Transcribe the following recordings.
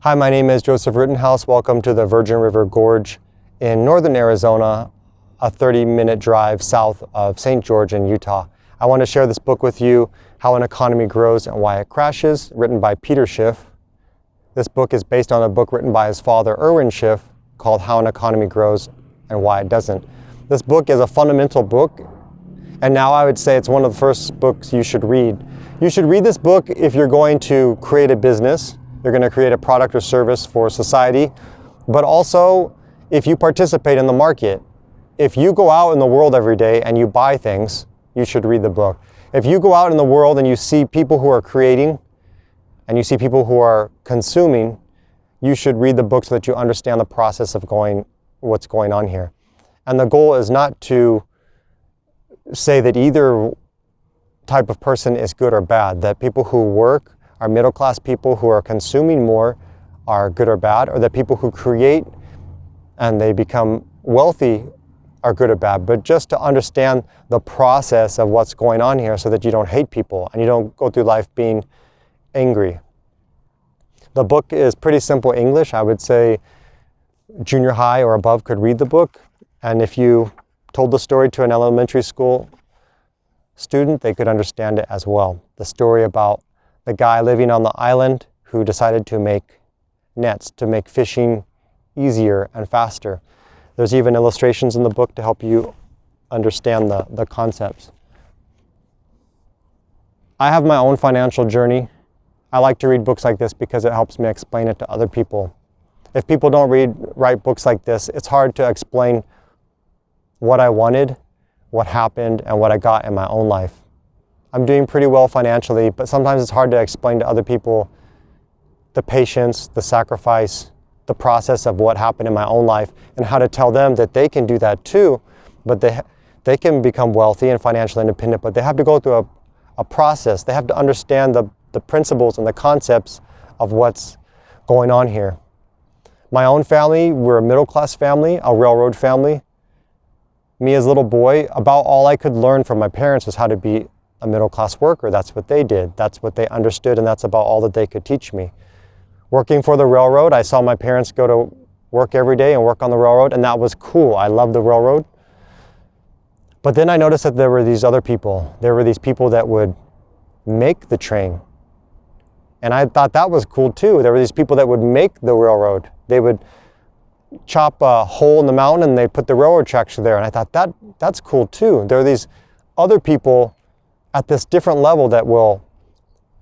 Hi, my name is Joseph Rittenhouse. Welcome to the Virgin River Gorge in northern Arizona, a 30-minute drive south of St. George in Utah. I want to share this book with you, How an Economy Grows and Why It Crashes, written by Peter Schiff. This book is based on a book written by his father, Erwin Schiff, called How an Economy Grows and Why It Doesn't. This book is a fundamental book, and now I would say it's one of the first books you should read. You should read this book if you're going to create a business, you're going to create a product or service for society, but also if you participate in the market. If you go out in the world every day and you buy things, you should read the book. If you go out in the world and you see people who are creating and you see people who are consuming, you should read the book so that you understand the process of what's going on here. And the goal is not to say that either type of person is good or bad, that people who work are middle-class people who are consuming more are good or bad, or that people who create and they become wealthy are good or bad, but just to understand the process of what's going on here so that you don't hate people and you don't go through life being angry. The book is pretty simple English. I would say junior high or above could read the book, and if you told the story to an elementary school student, they could understand it as well. The story about the guy living on the island who decided to make nets to make fishing easier and faster. There's even illustrations in the book to help you understand the concepts. I have my own financial journey. I like to read books like this because it helps me explain it to other people. If people don't write books like this, it's hard to explain what I wanted, what happened, and what I got in my own life. I'm doing pretty well financially, but sometimes it's hard to explain to other people the patience, the sacrifice, the process of what happened in my own life, and how to tell them that they can do that too, but they can become wealthy and financially independent, but they have to go through a process. They have to understand the principles and the concepts of what's going on here. My own family, we're a middle-class family, a railroad family. Me as a little boy, about all I could learn from my parents was how to be a middle-class worker. That's what they did. That's what they understood, and that's about all that they could teach me. Working for the railroad, I saw my parents go to work every day and work on the railroad, and that was cool. I loved the railroad. But then I noticed that there were these other people. There were these people that would make the train. And I thought that was cool too. There were these people that would make the railroad. They would chop a hole in the mountain and they'd put the railroad tracks there. And I thought that's cool too. There are these other people at this different level that will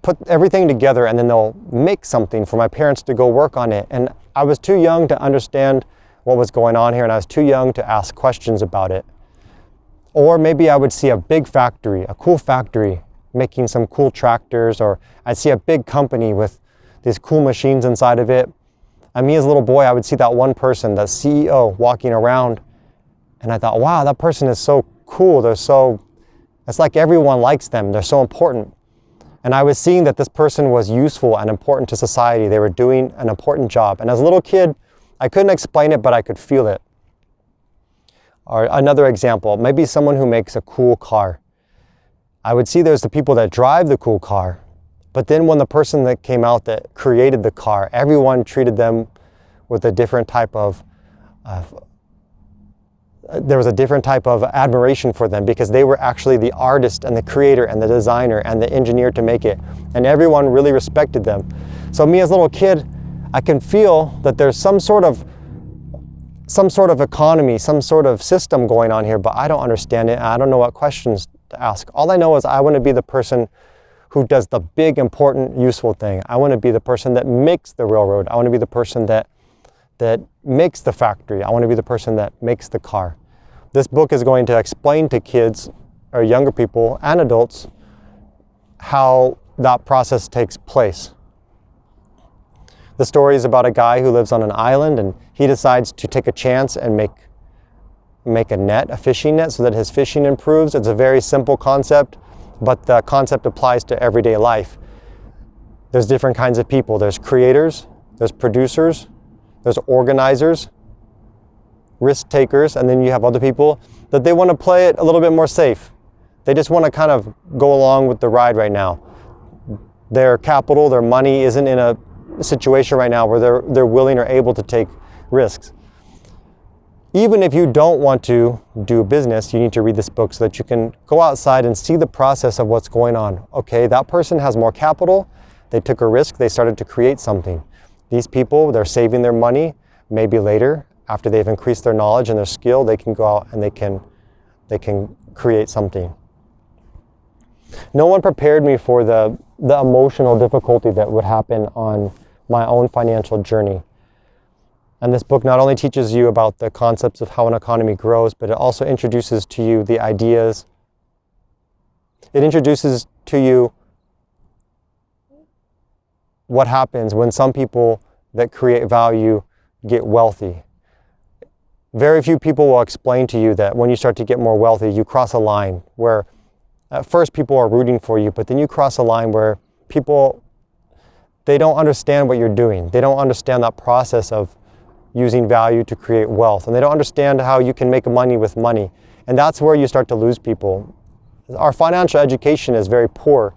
put everything together and then they'll make something for my parents to go work on it. And I was too young to understand what was going on here, and I was too young to ask questions about it. Or maybe I would see a big factory, a cool factory, making some cool tractors, or I'd see a big company with these cool machines inside of it. And me as a little boy, I would see that one person, the CEO, walking around, and I thought, wow, that person is so cool. It's like everyone likes them. They're so important. And I was seeing that this person was useful and important to society. They were doing an important job. And as a little kid, I couldn't explain it, but I could feel it. Or another example, maybe someone who makes a cool car. I would see there's the people that drive the cool car, but then when the person that came out that created the car, everyone treated them with a different type of, there was a different type of admiration for them because they were actually the artist and the creator and the designer and the engineer to make it. And everyone really respected them. So me as a little kid, I can feel that there's some sort of economy, some sort of system going on here, but I don't understand it. I don't know what questions to ask. All I know is I want to be the person who does the big, important, useful thing. I want to be the person that makes the railroad. I want to be the person that makes the factory. I want to be the person that makes the car. This book is going to explain to kids or younger people and adults how that process takes place. The story is about a guy who lives on an island, and he decides to take a chance and make a net, a fishing net, so that his fishing improves. It's a very simple concept, but the concept applies to everyday life. There's different kinds of people. There's creators, there's producers, there's organizers, risk takers, and then you have other people that they want to play it a little bit more safe. They just want to kind of go along with the ride right now. Their capital, their money isn't in a situation right now where they're willing or able to take risks. Even if you don't want to do business, you need to read this book so that you can go outside and see the process of what's going on. Okay, that person has more capital. They took a risk. They started to create something. These people, they're saving their money. Maybe later, after they've increased their knowledge and their skill, they can go out and they can create something. No one prepared me for the emotional difficulty that would happen on my own financial journey. And this book not only teaches you about the concepts of how an economy grows, but it also introduces to you the ideas. It introduces to you what happens when some people that create value get wealthy. Very few people will explain to you that when you start to get more wealthy, you cross a line where at first people are rooting for you, but then you cross a line where people, they don't understand what you're doing. They don't understand that process of using value to create wealth. And they don't understand how you can make money with money. And that's where you start to lose people. Our financial education is very poor.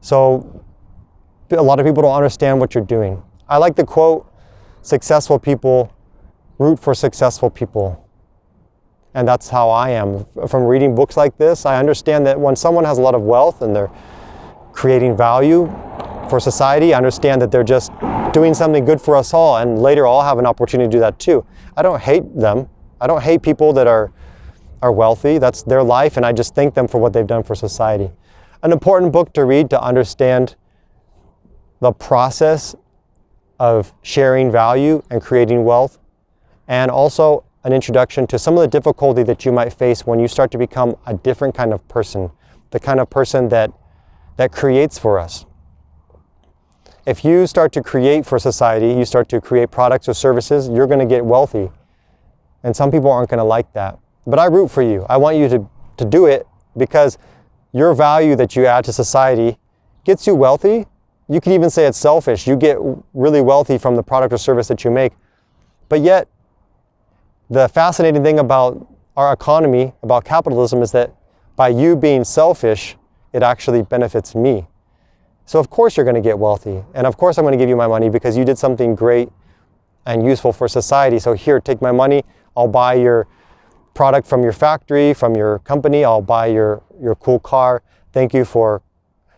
So a lot of people don't understand what you're doing. I like the quote, successful people root for successful people. And that's how I am. From reading books like this, I understand that when someone has a lot of wealth and they're creating value for society, I understand that they're just doing something good for us all, and later I'll have an opportunity to do that too. I don't hate them. I don't hate people that are wealthy. That's their life, and I just thank them for what they've done for society. An important book to read to understand the process of sharing value and creating wealth, and also an introduction to some of the difficulty that you might face when you start to become a different kind of person, the kind of person that creates for us. If you start to create for society, you start to create products or services, you're going to get wealthy. And some people aren't going to like that. But I root for you. I want you to do it because your value that you add to society gets you wealthy. You can even say it's selfish. You get really wealthy from the product or service that you make. But yet, the fascinating thing about our economy, about capitalism, is that by you being selfish, it actually benefits me. So of course you're going to get wealthy. And of course I'm going to give you my money because you did something great and useful for society. So here, take my money. I'll buy your product from your factory, from your company. I'll buy your cool car. Thank you for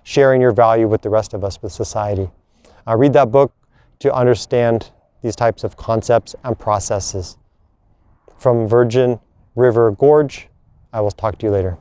sharing your value with the rest of us, with society. Read that book to understand these types of concepts and processes. From Virgin River Gorge, I will talk to you later.